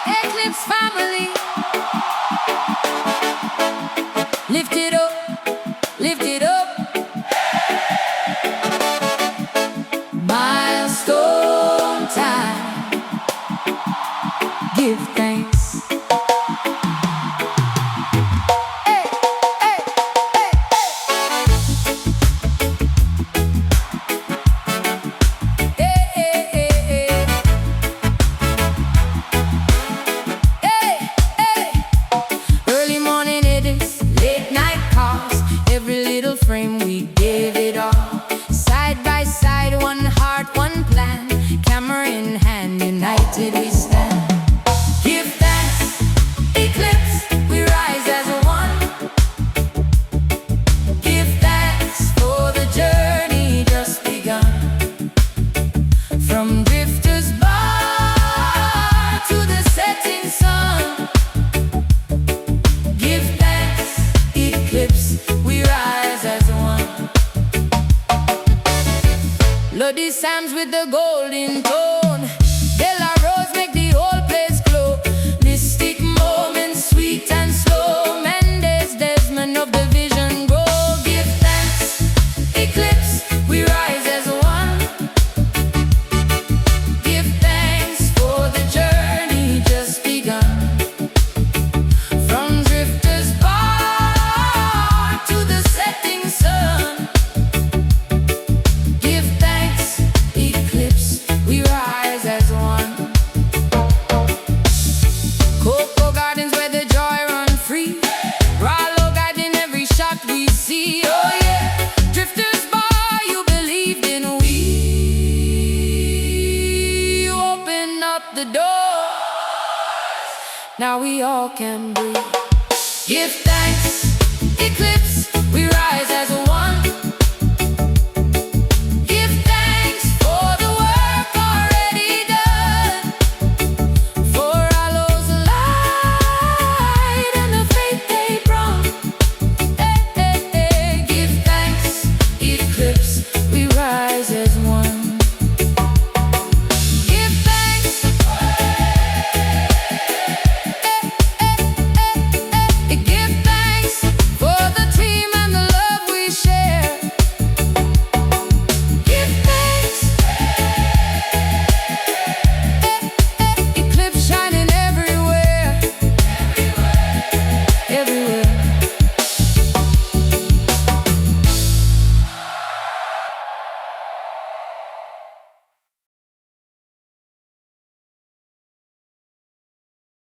Eclypse family, lift it up, lift it up. Milestone time, give thanks. Hey, hey, hey, hey. Hey, hey, hey, hey. Hey, hey. Early morning it is, late night calls. Every little frame we give it all. Side by side, one heart, one plan. Camera in hand, united we stand. Give thanks, Eclypse, we rise as one. Give thanks for the journey just begun. From drifters bar to the setting sun. Give thanks, Eclypse, we rise as one. Bloody Sam's with the golden tone. De La Rose make the whole place glow. Mystic moments, sweet and slow. Mendes, Desmond of the vision grow. Give thanks, Eclypse, we rise as one. Give thanks for the journey just begun. From drifters bar to the setting sun. Give thanks, Eclypse, we rise as one. Cocoa Gardens where the joy run free. Rallo guiding every shot we see. Oh yeah, drifters bar, you believed in we. You open up the doors, now we all can breathe. Give thanks, Eclypse, we rise as one. Give thanks for the work already done. For Rallo's light and the faith they brought. Hey, hey, hey. Give thanks, Eclypse, we rise as one.